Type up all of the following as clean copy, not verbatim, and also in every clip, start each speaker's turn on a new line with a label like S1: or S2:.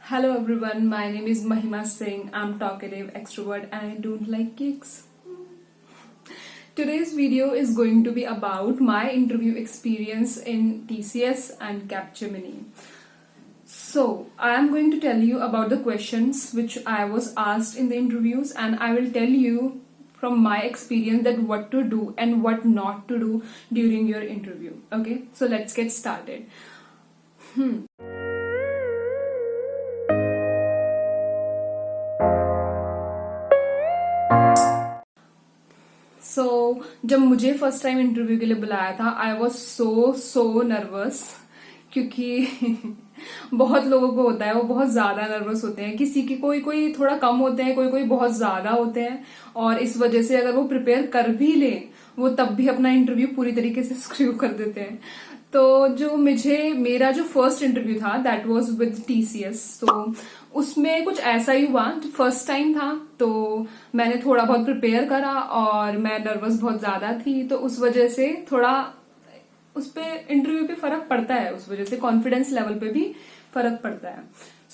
S1: Hello everyone, my name is Mahima Singh. I'm talkative, extrovert and I don't like cakes. Today's video is going to be about my interview experience in TCS and Capgemini. So, I am going to tell you about the questions which I was asked in the interviews, and I will tell you from my experience that what to do and what not to do during your interview. Okay, so let's get started. जब मुझे first time interview के लिए बुलाया था, I was so nervous, क्योंकि बहुत लोगों को होता है, वो बहुत ज्यादा नर्वस होते हैं। किसी की कोई थोड़ा कम होते हैं, कोई बहुत ज्यादा होते हैं, और इस वजह से अगर वो प्रिपेयर कर भी ले, वो तब भी अपना इंटरव्यू पूरी तरीके से स्क्रू कर देते हैं। तो मेरा जो फर्स्ट इंटरव्यू था दैट वाज विद टीसीएस। तो उसमें कुछ ऐसा ही हुआ, फर्स्ट टाइम था तो मैंने थोड़ा बहुत प्रिपेयर करा और मैं नर्वस बहुत ज्यादा थी, तो उस वजह से थोड़ा उस पे इंटरव्यू पे फर्क पड़ता है, उस वजह से कॉन्फिडेंस लेवल पे भी फर्क पड़ता है।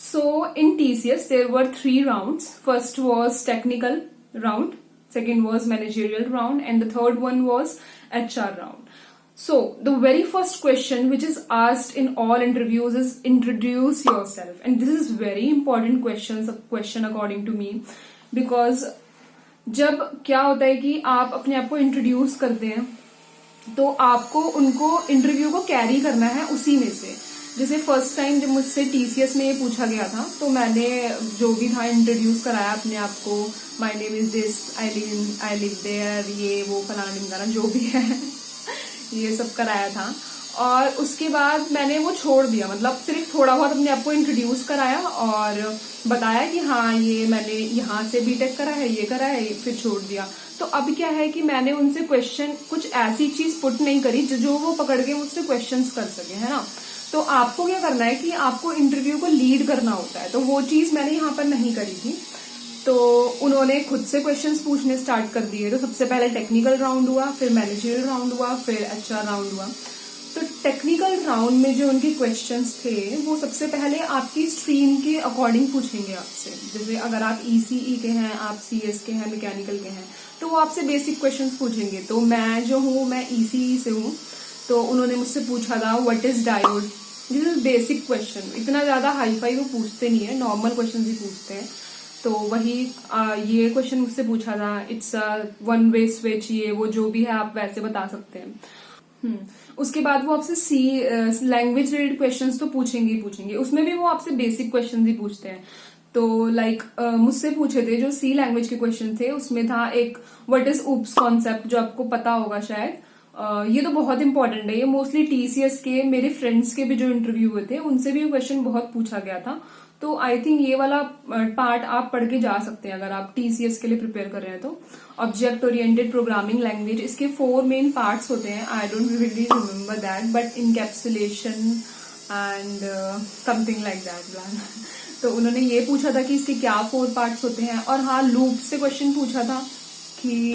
S1: So in TCS there were 3 rounds. First was technical round, second was managerial round, and the third one was HR round. So the very first question which is asked in all interviews is introduce yourself, and this is very important question according to me, because जब क्या होता है कि आप अपने आप को introduce करते हैं तो आपको उनको इंटरव्यू को कैरी करना है उसी में से। जैसे फर्स्ट टाइम जब मुझसे टीसीएस में ये पूछा गया था, तो मैंने जो भी था इंट्रोड्यूस कराया अपने आप को, my name is this, I live there, ये वो फलाना ढिमकाना जो भी है ये सब कराया था। और उसके बाद मैंने वो छोड़ दिया, मतलब सिर्फ थोड़ा बहुत अपने आप को इंट्रोड्यूस कराया और बताया कि हाँ ये मैंने यहाँ से बीटेक करा है, ये करा है, फिर छोड़ दिया। तो अब क्या है कि मैंने उनसे क्वेश्चन कुछ ऐसी चीज पुट नहीं करी जो वो पकड़ के मुझसे क्वेश्चंस कर सके, है ना। तो आपको क्या करना है कि आपको इंटरव्यू को लीड करना होता है, तो वो चीज मैंने यहाँ पर नहीं करी थी। तो उन्होंने खुद से क्वेश्चंस पूछने स्टार्ट कर दिए। तो सबसे पहले टेक्निकल राउंड हुआ, फिर मैनेजरियल राउंड हुआ, फिर एचआर राउंड हुआ। तो टेक्निकल राउंड में जो उनके क्वेश्चंस थे वो सबसे पहले आपकी स्ट्रीम के अकॉर्डिंग पूछेंगे आपसे। जैसे अगर आप ईसीई के हैं, आप सीएस के हैं, मैकेनिकल के हैं, तो वो आपसे बेसिक क्वेश्चंस पूछेंगे। तो मैं जो हूँ, मैं ईसीई से हूँ, तो उन्होंने मुझसे पूछा था what is diode. This is basic question, इतना ज्यादा हाई फाई वो पूछते नहीं है, नॉर्मल क्वेश्चन ही पूछते हैं। तो वही ये क्वेश्चन मुझसे पूछा था, इट्स वन वे स्विच, ये वो जो भी है आप वैसे बता सकते हैं। उसके बाद वो आपसे सी लैंग्वेज रिलेटेड क्वेश्चंस तो पूछेंगे ही पूछेंगे, उसमें भी वो आपसे बेसिक क्वेश्चंस ही पूछते हैं। तो लाइक मुझसे पूछे थे जो सी लैंग्वेज के क्वेश्चन थे, उसमें था एक व्हाट इज ऊप्स कॉन्सेप्ट, जो आपको पता होगा शायद। ये तो बहुत इंपॉर्टेंट है, ये मोस्टली टीसीएस के मेरे फ्रेंड्स के भी जो इंटरव्यू हुए थे उनसे भी ये क्वेश्चन बहुत पूछा गया था। तो आई थिंक ये वाला पार्ट आप पढ़ के जा सकते हैं अगर आप टीसीएस के लिए प्रिपेयर कर रहे हैं। तो ऑब्जेक्ट ओरिएंटेड प्रोग्रामिंग लैंग्वेज, इसके 4 मेन पार्ट्स होते हैं। I don't really remember that, but encapsulation and something like that. तो उन्होंने ये पूछा था कि इसके क्या 4 पार्ट्स होते हैं। और हाँ, लूप से क्वेश्चन पूछा था कि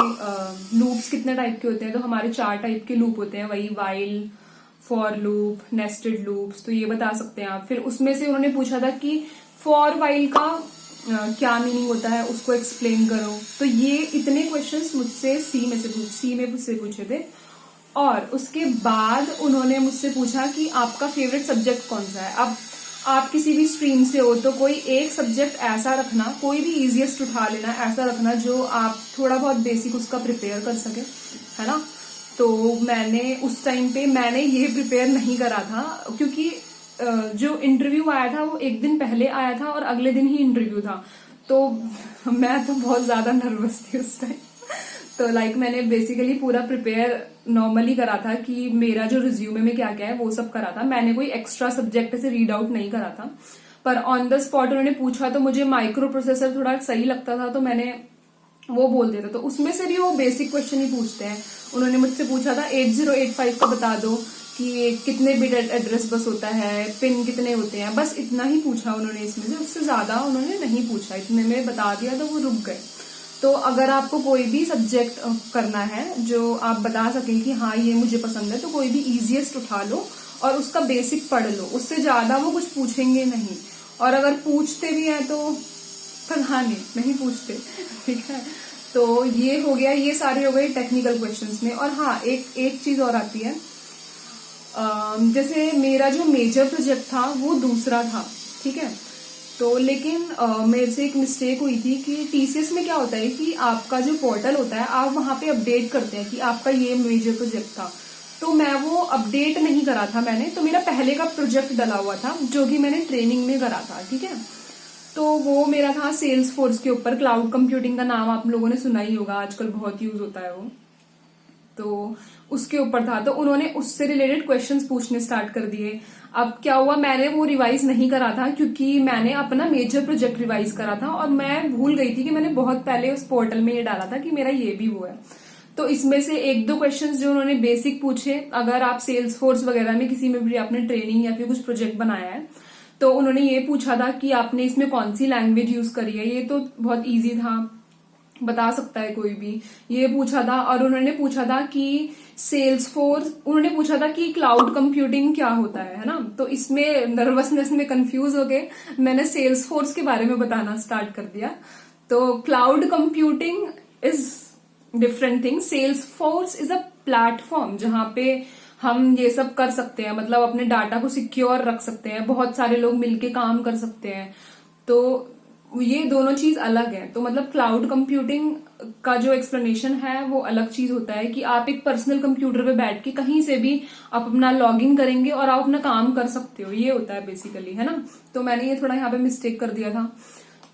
S1: लूप्स कितने टाइप के होते हैं। तो हमारे 4 टाइप के लूप होते हैं, वही while, for loop, nested loops, तो ये बता सकते हैं आप। फिर उसमें से उन्होंने पूछा था कि फॉर वाइल का क्या मीनिंग होता है, उसको एक्सप्लेन करो। तो ये इतने क्वेश्चंस मुझसे सी में से पूछे थे। और उसके बाद उन्होंने मुझसे पूछा कि आपका फेवरेट सब्जेक्ट कौन सा है। अब आप किसी भी स्ट्रीम से हो तो कोई एक सब्जेक्ट ऐसा रखना, कोई भी इजीएस्ट उठा लेना, ऐसा रखना जो आप थोड़ा बहुत बेसिक उसका प्रिपेयर कर सके, है ना। तो मैंने उस टाइम पे मैंने ये प्रिपेयर नहीं करा था, क्योंकि जो इंटरव्यू आया था वो एक दिन पहले आया था और अगले दिन ही इंटरव्यू था। तो मैं तो बहुत ज्यादा नर्वस थी उस टाइम। तो लाइक मैंने बेसिकली पूरा प्रिपेयर नॉर्मली करा था कि मेरा जो रिज्यूमे में क्या क्या है वो सब करा था। मैंने कोई एक्स्ट्रा सब्जेक्ट से रीड आउट नहीं करा था। पर ऑन द स्पॉट उन्होंने पूछा तो मुझे माइक्रो प्रोसेसर थोड़ा सही लगता था, तो मैंने वो बोल दिया था। तो उसमें से भी वो बेसिक क्वेश्चन ही पूछते हैं। उन्होंने मुझसे पूछा था 8085 का बता दो कि कितने बिट एड्रेस बस होता है, पिन कितने होते हैं, बस इतना ही पूछा उन्होंने इसमें से, उससे ज्यादा उन्होंने नहीं पूछा। इतने में बता दिया तो वो रुक गए। तो अगर आपको कोई भी सब्जेक्ट करना है जो आप बता सकें कि हाँ ये मुझे पसंद है, तो कोई भी इजीएस्ट उठा लो और उसका बेसिक पढ़ लो, उससे ज्यादा वो कुछ पूछेंगे नहीं। और अगर पूछते भी हैं तो पता नहीं पूछते। ठीक है, तो ये हो गया, ये सारे हो गए टेक्निकल क्वेश्चंस में। और हाँ, एक चीज और आती है, जैसे मेरा जो मेजर प्रोजेक्ट था वो दूसरा था, ठीक है। तो लेकिन मेरे से एक मिस्टेक हुई थी कि टीसीएस में क्या होता है कि आपका जो पोर्टल होता है आप वहां पे अपडेट करते हैं कि आपका ये मेजर प्रोजेक्ट था, तो मैं वो अपडेट नहीं करा था मैंने, तो मेरा पहले का प्रोजेक्ट डला हुआ था जो कि मैंने ट्रेनिंग में करा था, ठीक है। तो वो मेरा था सेल्स फोर्स के ऊपर, क्लाउड कंप्यूटिंग का नाम आप लोगों ने सुना ही होगा, आजकल बहुत यूज होता है वो। तो उसके ऊपर था, तो उन्होंने उससे रिलेटेड क्वेश्चंस पूछने स्टार्ट कर दिए। अब क्या हुआ, मैंने वो रिवाइज नहीं करा था क्योंकि मैंने अपना मेजर प्रोजेक्ट रिवाइज करा था और मैं भूल गई थी कि मैंने बहुत पहले उस पोर्टल में ये डाला था कि मेरा ये भी वो है। तो इसमें से एक दो क्वेश्चंस जो उन्होंने बेसिक पूछे, अगर आप सेल्स फोर्स वगैरह में किसी में भी आपने ट्रेनिंग या फिर कुछ प्रोजेक्ट बनाया है, तो उन्होंने ये पूछा था कि आपने इसमें कौन सी लैंग्वेज यूज करी है। ये तो बहुत इजी था, बता सकता है कोई भी। ये पूछा था, और उन्होंने पूछा था कि सेल्स फोर्स, उन्होंने पूछा था कि क्लाउड कंप्यूटिंग क्या होता है ना। तो इसमें नर्वसनेस में कंफ्यूज हो गए, मैंने सेल्स फोर्स के बारे में बताना स्टार्ट कर दिया। तो cloud computing is different thing, Salesforce is a platform जहां पे हम ये सब कर सकते हैं, मतलब अपने डाटा को सिक्योर रख सकते हैं, बहुत सारे लोग मिलके काम कर सकते हैं। तो ये दोनों चीज अलग है। तो मतलब क्लाउड कंप्यूटिंग का जो एक्सप्लेनेशन है वो अलग चीज होता है कि आप एक पर्सनल कंप्यूटर पे बैठ के कहीं से भी आप अपना लॉग इन करेंगे और आप अपना काम कर सकते हो, ये होता है बेसिकली, है ना। तो मैंने ये थोड़ा यहाँ पे मिस्टेक कर दिया था।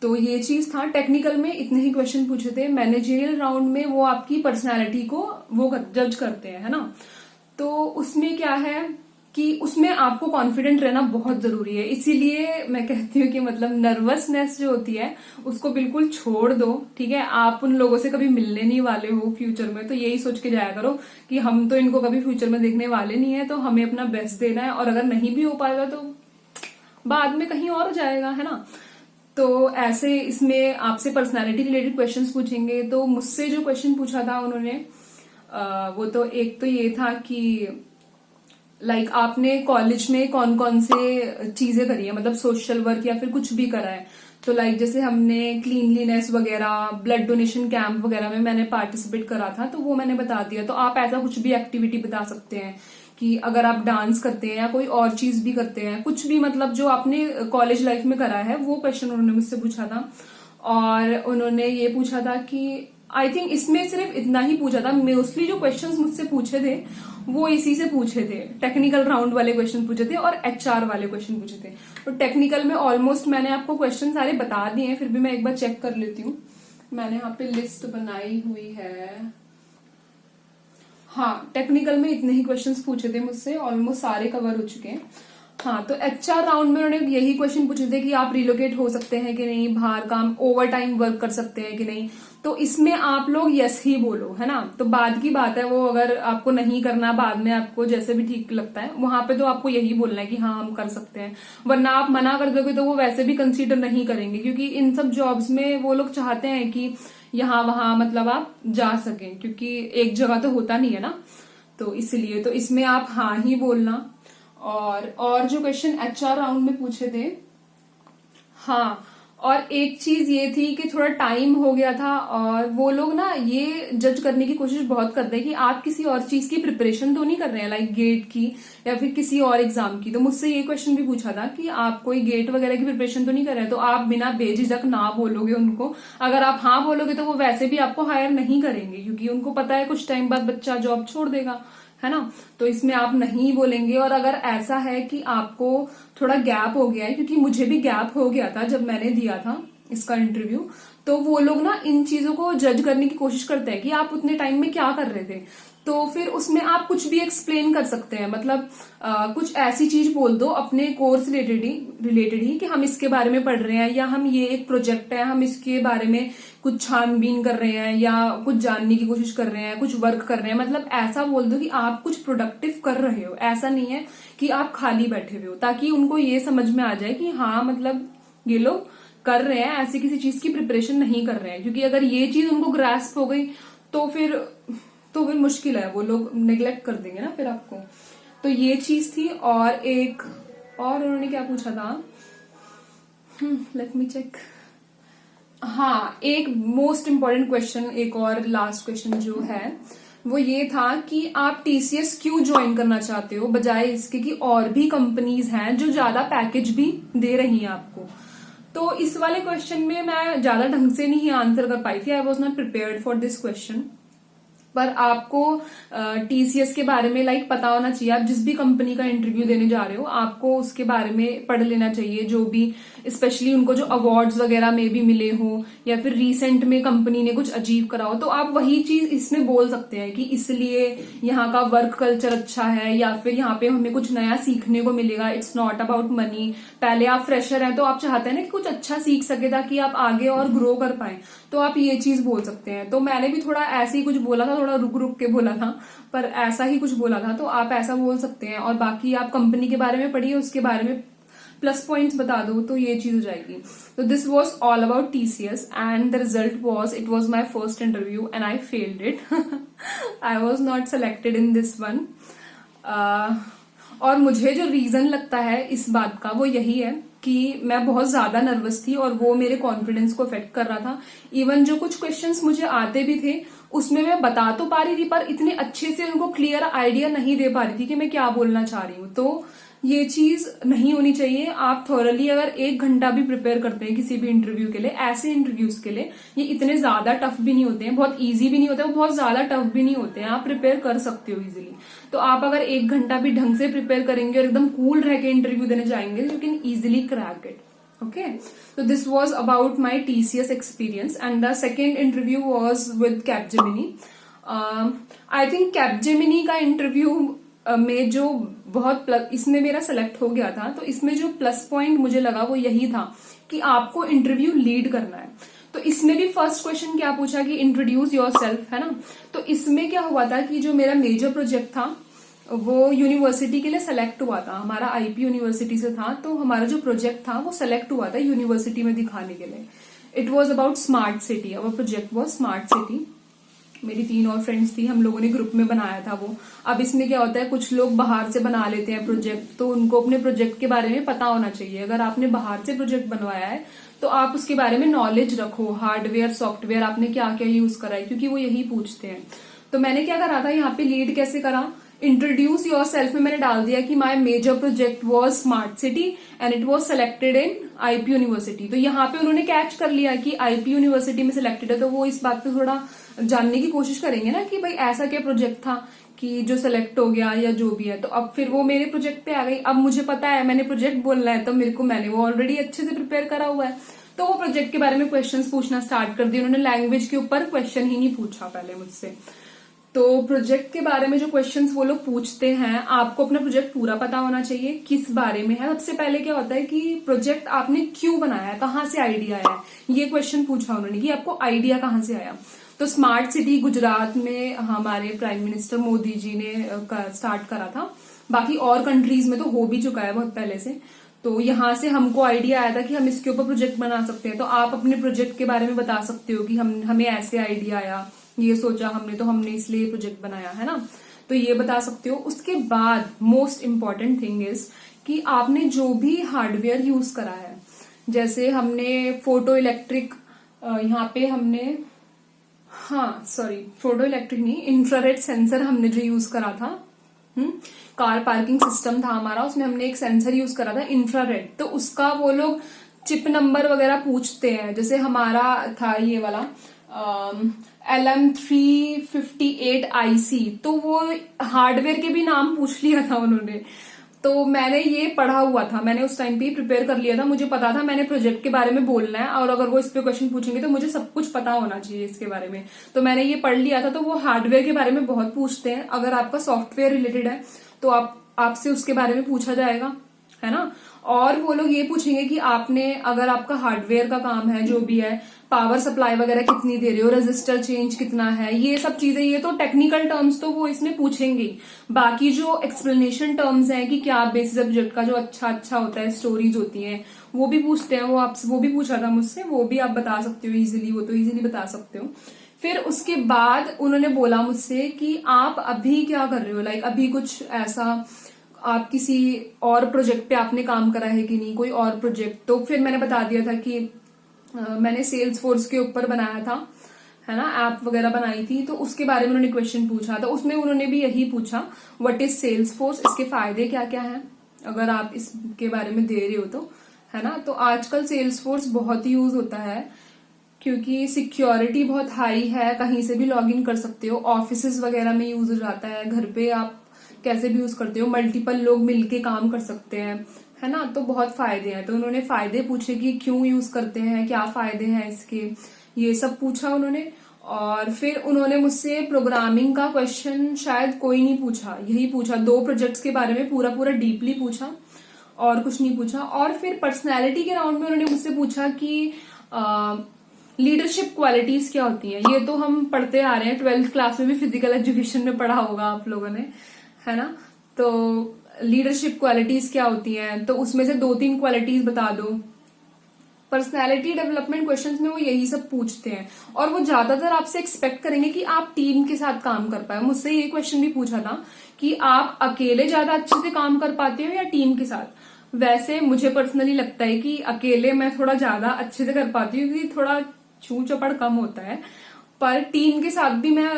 S1: तो ये चीज था, टेक्निकल में इतने ही क्वेश्चन पूछे थे। मैनेजरियल राउंड में वो आपकी पर्सनैलिटी को वो जज करते हैं, है ना। तो उसमें क्या है कि उसमें आपको कॉन्फिडेंट रहना बहुत जरूरी है, इसीलिए मैं कहती हूँ कि मतलब नर्वसनेस जो होती है उसको बिल्कुल छोड़ दो, ठीक है। आप उन लोगों से कभी मिलने नहीं वाले हो फ्यूचर में, तो यही सोच के जाया करो कि हम तो इनको कभी फ्यूचर में देखने वाले नहीं है, तो हमें अपना बेस्ट देना है, और अगर नहीं भी हो पाएगा तो बाद में कहीं और जाएगा, है ना। तो ऐसे इसमें आपसे पर्सनालिटी रिलेटेड क्वेश्चंस पूछेंगे। तो मुझसे जो क्वेश्चन पूछा था उन्होंने, वो तो एक तो ये था कि लाइक आपने कॉलेज में कौन कौन से चीजें करी है, मतलब सोशल वर्क या फिर कुछ भी करा है। तो लाइक जैसे हमने क्लीनलीनेस वगैरह, ब्लड डोनेशन कैंप वगैरह में मैंने पार्टिसिपेट करा था, तो वो मैंने बता दिया। तो आप ऐसा कुछ भी एक्टिविटी बता सकते हैं कि अगर आप डांस करते हैं या कोई और चीज भी करते हैं, कुछ भी मतलब जो आपने कॉलेज लाइफ में करा है, वो क्वेश्चन उन्होंने मुझसे पूछा था। और उन्होंने ये पूछा था कि आई थिंक इसमें सिर्फ इतना ही पूछा था, मोस्टली जो क्वेश्चंस मुझसे पूछे थे वो इसी से पूछे थे, टेक्निकल राउंड वाले क्वेश्चन पूछे थे और एचआर वाले क्वेश्चन पूछे थे। तो टेक्निकल में ऑलमोस्ट मैंने आपको क्वेश्चन सारे बता दिए हैं, फिर भी मैं एक बार चेक कर लेती हूँ, मैंने यहाँ पे लिस्ट बनाई हुई है। हाँ, टेक्निकल में इतने ही क्वेश्चंस पूछे थे मुझसे, ऑलमोस्ट सारे कवर हो चुके हैं। हाँ, तो एचआर राउंड में उन्होंने यही क्वेश्चन पूछे थे कि आप रिलोकेट हो सकते हैं कि नहीं, बाहर काम ओवर टाइम वर्क कर सकते हैं कि नहीं। तो इसमें आप लोग यस ही बोलो, है ना। तो बाद की बात है वो, अगर आपको नहीं करना, बाद में आपको जैसे भी ठीक लगता है, वहां पे तो आपको यही बोलना है कि हाँ हम कर सकते हैं। वरना आप मना कर दोगे तो वो वैसे भी कंसीडर नहीं करेंगे, क्योंकि इन सब जॉब्स में वो लोग चाहते हैं कि यहाँ वहां मतलब आप जा सकें, क्योंकि एक जगह तो होता नहीं है ना। तो इसलिए तो इसमें आप हाँ ही बोलना। और जो क्वेश्चन एचआर राउंड में पूछे थे, हाँ, और एक चीज ये थी कि थोड़ा टाइम हो गया था, और वो लोग ना ये जज करने की कोशिश बहुत करते हैं कि आप किसी और चीज की प्रिपरेशन तो नहीं कर रहे हैं, लाइक गेट की या फिर किसी और एग्जाम की। तो मुझसे ये क्वेश्चन भी पूछा था कि आप कोई गेट वगैरह की प्रिपरेशन तो नहीं कर रहे हैं। तो आप बिना बेझिझक ना बोलोगे उनको, अगर आप हाँ बोलोगे तो वो वैसे भी आपको हायर नहीं करेंगे, क्योंकि उनको पता है कुछ टाइम बाद बच्चा जॉब छोड़ देगा, है ना। तो इसमें आप नहीं बोलेंगे। और अगर ऐसा है कि आपको थोड़ा गैप हो गया है, क्योंकि मुझे भी गैप हो गया था जब मैंने दिया था इसका इंटरव्यू, तो वो लोग ना इन चीजों को जज करने की कोशिश करते हैं कि आप उतने टाइम में क्या कर रहे थे। तो फिर उसमें आप कुछ भी एक्सप्लेन कर सकते हैं, मतलब कुछ ऐसी चीज बोल दो अपने कोर्स रिलेटेड ही कि हम इसके बारे में पढ़ रहे हैं, या हम ये एक प्रोजेक्ट है, हम इसके बारे में कुछ छानबीन कर रहे हैं, या कुछ जानने की कोशिश कर रहे हैं, कुछ वर्क कर रहे हैं। मतलब ऐसा बोल दो कि आप कुछ प्रोडक्टिव कर रहे हो, ऐसा नहीं है कि आप खाली बैठे हुए हो, ताकि उनको ये समझ में आ जाए कि हाँ मतलब ये लोग कर रहे हैं, ऐसी किसी चीज की प्रिपरेशन नहीं कर रहे हैं। क्योंकि अगर ये चीज उनको ग्रास्प हो गई तो फिर मुश्किल है, वो लोग नेग्लेक्ट कर देंगे ना फिर आपको। तो ये चीज थी। और एक और उन्होंने क्या पूछा था, लेट मी चेक। हाँ, एक मोस्ट इम्पॉर्टेंट क्वेश्चन, एक और लास्ट क्वेश्चन जो है वो ये था कि आप टीसीएस क्यों ज्वाइन करना चाहते हो बजाय इसके कि और भी कंपनीज हैं जो ज्यादा पैकेज भी दे रही हैं आपको। तो इस वाले क्वेश्चन में मैं ज्यादा ढंग से नहीं आंसर कर पाई थी। I was not prepared for this question. पर आपको टीसीएस के बारे में पता होना चाहिए। आप जिस भी कंपनी का इंटरव्यू देने जा रहे हो आपको उसके बारे में पढ़ लेना चाहिए, जो भी स्पेशली उनको जो अवार्ड्स वगैरह में भी मिले हो या फिर रिसेंट में कंपनी ने कुछ अचीव करा हो, तो आप वही चीज इसमें बोल सकते हैं कि इसलिए यहाँ का वर्क कल्चर अच्छा है या फिर यहाँ पे हमें कुछ नया सीखने को मिलेगा। It's not about money. पहले आप फ्रेशर हैं तो आप चाहते हैं ना कि कुछ अच्छा सीख सके ताकि आप आगे और ग्रो कर पाए, तो आप ये चीज बोल सकते हैं। तो मैंने भी थोड़ा ऐसे ही कुछ बोला था, थोड़ा रुक रुक के बोला था, पर ऐसा ही कुछ बोला था, तो आप ऐसा बोल सकते हैं। और बाकी आप कंपनी के बारे में पढ़िए, उसके बारे में प्लस पॉइंट्स बता दो, तो ये चीज हो जाएगी। तो this was all about TCS and the result was, it was my first interview and I failed it. I was not selected in this one. और मुझे जो रीजन लगता है इस बात का वो यही है कि मैं बहुत ज्यादा नर्वस थी और वो मेरे कॉन्फिडेंस को अफेक्ट कर रहा था। इवन जो कुछ क्वेश्चंस मुझे आते भी थे उसमें मैं बता तो पा रही थी पर इतने अच्छे से उनको क्लियर आइडिया नहीं दे पा रही थी कि मैं क्या बोलना चाह रही हूँ। तो ये चीज नहीं होनी चाहिए। आप थॉरली अगर 1 घंटा भी प्रिपेयर करते हैं किसी भी इंटरव्यू के लिए, ऐसे इंटरव्यूज के लिए, ये इतने ज्यादा टफ भी नहीं होते हैं, बहुत इजी भी नहीं होते हैं, बहुत ज्यादा टफ भी नहीं होते हैं, आप प्रिपेयर कर सकते हो इजीली। तो आप अगर 1 घंटा भी ढंग से प्रिपेयर करेंगे और एकदम कूल रह के इंटरव्यू देने जाएंगे, you can easily crack it. Okay, so this was about my TCS experience and the second interview was with Capgemini. I think Capgemini का इंटरव्यू में जो इसमें मेरा सेलेक्ट हो गया था, तो इसमें जो प्लस पॉइंट मुझे लगा वो यही था कि आपको इंटरव्यू लीड करना है। तो इसमें भी फर्स्ट क्वेश्चन क्या पूछा कि इंट्रोड्यूस योरसेल्फ, है ना। तो इसमें क्या हुआ था कि जो मेरा मेजर प्रोजेक्ट था वो यूनिवर्सिटी के लिए सेलेक्ट हुआ था, हमारा आईपी यूनिवर्सिटी से था, तो हमारा जो प्रोजेक्ट था वो सेलेक्ट हुआ था यूनिवर्सिटी में दिखाने के लिए। It was about smart city, our project was smart city. मेरी 3 और फ्रेंड्स थी, हम लोगों ने ग्रुप में बनाया था वो। अब इसमें क्या होता है, कुछ लोग बाहर से बना लेते हैं प्रोजेक्ट, तो उनको अपने प्रोजेक्ट के बारे में पता होना चाहिए। अगर आपने बाहर से प्रोजेक्ट बनवाया है तो आप उसके बारे में नॉलेज रखो, हार्डवेयर सॉफ्टवेयर आपने क्या क्या यूज करा है, क्योंकि वो यही पूछते हैं। तो मैंने क्या करा था, यहाँ पे लीड कैसे करा, इंट्रोड्यूस योर सेल्फ में मैंने डाल दिया कि my major project was smart city and it was selected in IP university. तो यहाँ पे उन्होंने कैच कर लिया कि आईपी यूनिवर्सिटी में सिलेक्टेड है, तो वो इस बात पे थोड़ा जानने की कोशिश करेंगे ना कि भाई ऐसा क्या प्रोजेक्ट था कि जो सेलेक्ट हो गया या जो भी है। तो अब फिर वो मेरे प्रोजेक्ट पे आ गई। अब मुझे पता है मैंने प्रोजेक्ट बोलना है, तो मैंने वो ऑलरेडी अच्छे से प्रिपेयर करा हुआ है, तो वो प्रोजेक्ट के बारे में क्वेश्चंस पूछना स्टार्ट कर दिए। उन्होंने लैंग्वेज के ऊपर क्वेश्चन ही नहीं पूछा पहले मुझसे। तो प्रोजेक्ट के बारे में जो क्वेश्चंस वो लोग पूछते हैं, आपको अपना प्रोजेक्ट पूरा पता होना चाहिए किस बारे में है। सबसे पहले क्या होता है कि प्रोजेक्ट आपने क्यों बनाया है, कहाँ से आइडिया आया है, ये क्वेश्चन पूछा उन्होंने कि आपको आइडिया कहाँ से आया। तो स्मार्ट सिटी गुजरात में हमारे प्राइम मिनिस्टर मोदी जी ने स्टार्ट करा था, बाकी और कंट्रीज में तो हो भी चुका है बहुत पहले से। तो यहाँ से हमको आइडिया आया था कि हम इसके ऊपर प्रोजेक्ट बना सकते हैं। तो आप अपने प्रोजेक्ट के बारे में बता सकते हो कि हमें ऐसे आइडिया आया, ये सोचा हमने, तो हमने इसलिए प्रोजेक्ट बनाया, है ना। तो ये बता सकते हो। उसके बाद मोस्ट इम्पॉर्टेंट थिंग इज कि आपने जो भी हार्डवेयर यूज करा है, जैसे हमने फोटो इलेक्ट्रिक, यहाँ पे हमने फोटो इलेक्ट्रिक नहीं, इंफ्रारेड सेंसर हमने जो यूज करा था, कार पार्किंग सिस्टम था हमारा, उसमें हमने एक सेंसर यूज करा था इंफ्रारेड। तो उसका वो लोग चिप नंबर वगैरह पूछते हैं। जैसे हमारा था ये वाला LM358IC, तो वो हार्डवेयर के भी नाम पूछ लिया था उन्होंने। तो मैंने ये पढ़ा हुआ था, मैंने उस टाइम पे प्रिपेयर कर लिया था, मुझे पता था मैंने प्रोजेक्ट के बारे में बोलना है और अगर वो इस पे क्वेश्चन पूछेंगे तो मुझे सब कुछ पता होना चाहिए इसके बारे में। तो मैंने ये पढ़ लिया था। तो वो हार्डवेयर के बारे में बहुत पूछते हैं। अगर आपका सॉफ्टवेयर रिलेटेड है तो आपसे उसके बारे में पूछा जाएगा, है ना। और वो लोग ये पूछेंगे कि आपने, अगर आपका हार्डवेयर का काम है जो भी है, पावर सप्लाई वगैरह कितनी दे रहे हो, रजिस्टर चेंज कितना है, ये सब चीजें, ये तो टेक्निकल टर्म्स तो वो इसमें पूछेंगे। बाकी जो एक्सप्लेनेशन टर्म्स हैं कि क्या बेसिस सब्जेक्ट का जो अच्छा होता है, स्टोरीज होती हैं, वो भी पूछते हैं। वो भी पूछा था मुझसे, वो भी आप बता सकते हो इजीली, वो तो इजीली बता सकते हो। फिर उसके बाद उन्होंने बोला मुझसे कि आप अभी क्या कर रहे हो, अभी कुछ ऐसा आप किसी और प्रोजेक्ट पे आपने काम करा है कि नहीं, कोई और प्रोजेक्ट। तो फिर मैंने बता दिया था कि मैंने सेल्स फोर्स के ऊपर बनाया था, है ना, ऐप वगैरह बनाई थी, तो उसके बारे में उन्होंने क्वेश्चन पूछा था। उसमें उन्होंने भी यही पूछा, व्हाट इज सेल्स फोर्स, इसके फायदे क्या क्या हैं, अगर आप इसके बारे में दे रहे हो तो, है ना। तो आजकल सेल्स फोर्स बहुत ही यूज होता है क्योंकि सिक्योरिटी बहुत हाई है, कहीं से भी लॉग इन कर सकते हो, ऑफिसेज वगैरह में यूज हो जाता है, घर पे आप कैसे भी यूज करते हो, मल्टीपल लोग मिलके काम कर सकते हैं, है ना। तो बहुत फायदे हैं। तो उन्होंने फायदे पूछे कि क्यों यूज करते हैं, क्या फायदे हैं इसके, ये सब पूछा उन्होंने। और फिर उन्होंने मुझसे प्रोग्रामिंग का क्वेश्चन शायद कोई नहीं पूछा, यही पूछा, 2 प्रोजेक्ट्स के बारे में पूरा पूरा डीपली पूछा, और कुछ नहीं पूछा। और फिर पर्सनैलिटी के राउंड में उन्होंने मुझसे पूछा कि लीडरशिप क्वालिटीज क्या होती हैं। ये तो हम पढ़ते आ रहे हैं, 12th क्लास में भी फिजिकल एजुकेशन में पढ़ा होगा आप लोगों ने, है ना। तो लीडरशिप क्वालिटीज क्या होती हैं, तो उसमें से 2-3 क्वालिटीज बता दो। पर्सनैलिटी डेवलपमेंट क्वेश्चंस में वो यही सब पूछते हैं, और वो ज्यादातर आपसे एक्सपेक्ट करेंगे कि आप टीम के साथ काम कर पाए। मुझसे ये क्वेश्चन भी पूछा था कि आप अकेले ज्यादा अच्छे से काम कर पाते हो या टीम के साथ। वैसे मुझे पर्सनली लगता है कि अकेले मैं थोड़ा ज्यादा अच्छे से कर पाती हूँ, क्योंकि थोड़ा छू चपड़ कम होता है, पर टीम के साथ भी मैं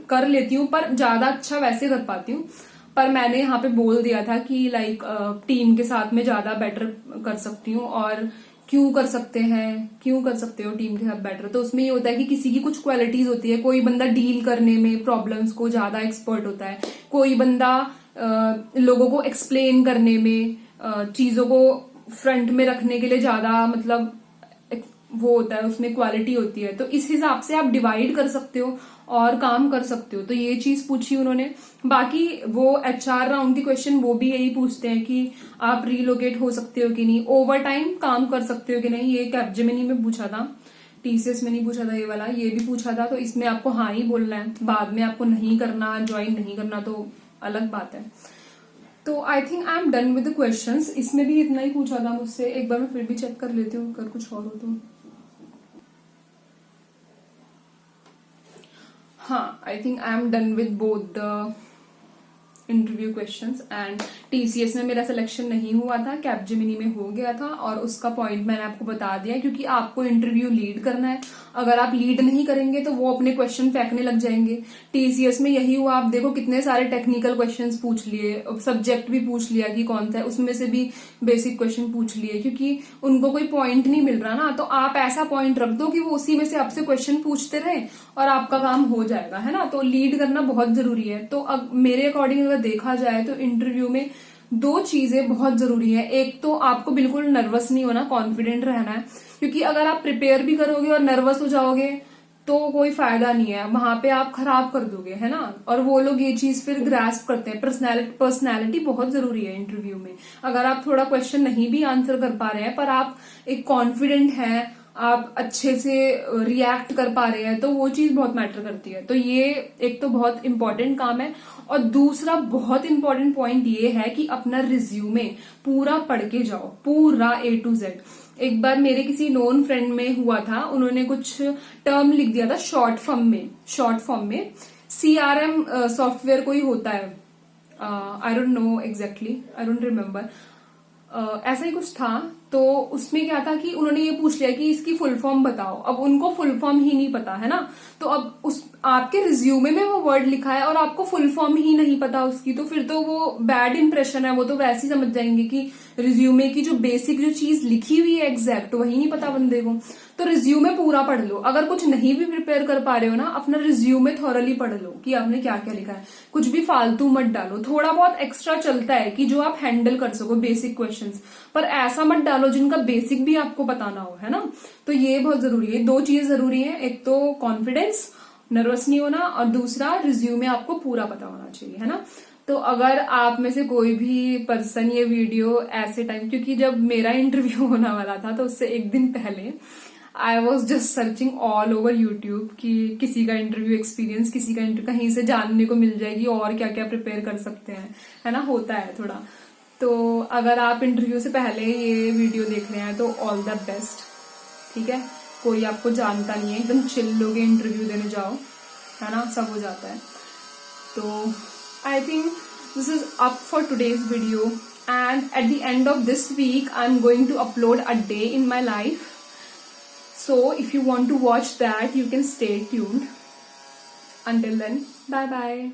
S1: कर लेती हूँ, पर ज्यादा अच्छा वैसे कर पाती हूँ। पर मैंने यहाँ पे बोल दिया था कि लाइक टीम के साथ में ज्यादा बेटर कर सकती हूँ, और क्यों कर सकते हैं, क्यों कर सकते हो टीम के साथ बेटर। तो उसमें ये होता है कि किसी की कुछ क्वालिटीज होती है, कोई बंदा डील करने में प्रॉब्लम्स को ज्यादा एक्सपर्ट होता है, कोई बंदा लोगों को एक्सप्लेन करने में, चीजों को फ्रंट में रखने के लिए ज्यादा मतलब वो होता है, उसमें क्वालिटी होती है। तो इस हिसाब से आप डिवाइड कर सकते हो और काम कर सकते हो। तो ये चीज पूछी उन्होंने। बाकी वो HR राउंड के क्वेश्चन वो भी यही पूछते हैं कि आप रीलोकेट हो सकते हो कि नहीं, ओवर टाइम काम कर सकते हो कि नहीं। ये कैपजेमिनी में पूछा था, TCS में नहीं पूछा था ये वाला, ये भी पूछा था। तो इसमें आपको हाँ ही बोलना है, बाद में आपको नहीं करना, ज्वाइन नहीं करना तो अलग बात है। तो I think I am done with the questions. इसमें भी इतना ही पूछा था मुझसे। एक बार मैं फिर भी चेक कर लेती हूँ अगर कुछ और हो तो। हाँ, I think I am done with both the interview questions. And TCS में मेरा सिलेक्शन नहीं हुआ था, कैपजेमिनी में हो गया था, और उसका पॉइंट मैंने आपको बता दिया, क्योंकि आपको इंटरव्यू लीड करना है। अगर आप लीड नहीं करेंगे तो वो अपने क्वेश्चन फेंकने लग जाएंगे। TCS में यही हुआ, आप देखो कितने सारे टेक्निकल क्वेश्चंस पूछ लिए, सब्जेक्ट भी पूछ लिया कि कौन सा है, उसमें से भी बेसिक क्वेश्चन पूछ लिए, क्योंकि उनको कोई पॉइंट नहीं मिल रहा ना। तो आप ऐसा पॉइंट रख दो कि वो उसी में से आपसे क्वेश्चन पूछते रहे और आपका काम हो जाएगा, है ना। तो लीड करना बहुत जरूरी है। तो मेरे अकॉर्डिंग अगर देखा जाए तो इंटरव्यू में 2 चीजें बहुत जरूरी है। एक तो आपको बिल्कुल नर्वस नहीं होना, कॉन्फिडेंट रहना है, क्योंकि अगर आप प्रिपेयर भी करोगे और नर्वस हो जाओगे तो कोई फायदा नहीं है, वहां पे आप खराब कर दोगे, है ना। और वो लोग ये चीज फिर ग्रास्प करते हैं। पर्सनैलिटी बहुत जरूरी है इंटरव्यू में। अगर आप थोड़ा क्वेश्चन नहीं भी आंसर कर पा रहे हैं, पर आप एक कॉन्फिडेंट हैं, आप अच्छे से रिएक्ट कर पा रहे हैं, तो वो चीज बहुत मैटर करती है। तो ये एक तो बहुत इंपॉर्टेंट काम है। और दूसरा बहुत इंपॉर्टेंट पॉइंट ये है कि अपना रिज्यूमे पूरा पढ़ के जाओ, पूरा A to Z। एक बार मेरे किसी नोन फ्रेंड में हुआ था, उन्होंने कुछ टर्म लिख दिया था शॉर्ट फॉर्म में CRM सॉफ्टवेयर कोई होता है, I don't know exactly, I don't remember, ऐसा ही कुछ था। तो उसमें क्या था कि उन्होंने ये पूछ लिया कि इसकी फुल फॉर्म बताओ। अब उनको फुल फॉर्म ही नहीं पता, है ना। तो अब उस आपके रिज्यूमे में वो वर्ड लिखा है और आपको फुल फॉर्म ही नहीं पता उसकी, तो फिर तो वो बैड इंप्रेशन है। वो तो वैसे ही समझ जाएंगे कि रिज्यूमे की जो बेसिक जो चीज लिखी हुई है एग्जैक्ट वही नहीं पता बंदे को। तो रिज्यूमे पूरा पढ़ लो। अगर कुछ नहीं भी प्रिपेयर कर पा रहे हो ना, अपना रिज्यूमे थॉरली पढ़ लो कि आपने क्या क्या लिखा है। कुछ भी फालतू मत डालो। थोड़ा बहुत एक्स्ट्रा चलता है कि जो आप हैंडल कर सको बेसिक क्वेश्चंस, पर ऐसा मत डालो जिनका बेसिक भी आपको बताना हो, है ना। तो ये बहुत जरूरी है। 2 चीज जरूरी है, एक तो कॉन्फिडेंस, नर्वस नहीं होना, और दूसरा रिज्यूमे आपको पूरा पता होना चाहिए, है ना। तो अगर आप में से कोई भी पर्सन ये वीडियो ऐसे टाइम, क्योंकि जब मेरा इंटरव्यू होने वाला था तो उससे एक दिन पहले I was just searching all over YouTube कि किसी का इंटरव्यू एक्सपीरियंस, किसी का कहीं से जानने को मिल जाएगी और क्या क्या प्रिपेयर कर सकते हैं, है ना, होता है थोड़ा। तो अगर आप इंटरव्यू से पहले ये वीडियो देख रहे हैं तो ऑल द बेस्ट, ठीक है। कोई आपको जानता नहीं है, एकदम चिल लोगे, इंटरव्यू देने जाओ, है ना, सब हो जाता है। तो I think this is up for today's video, and at the end of this week I'm going to upload a day in my life. So if you want to watch that, you can stay tuned. Until then, bye bye.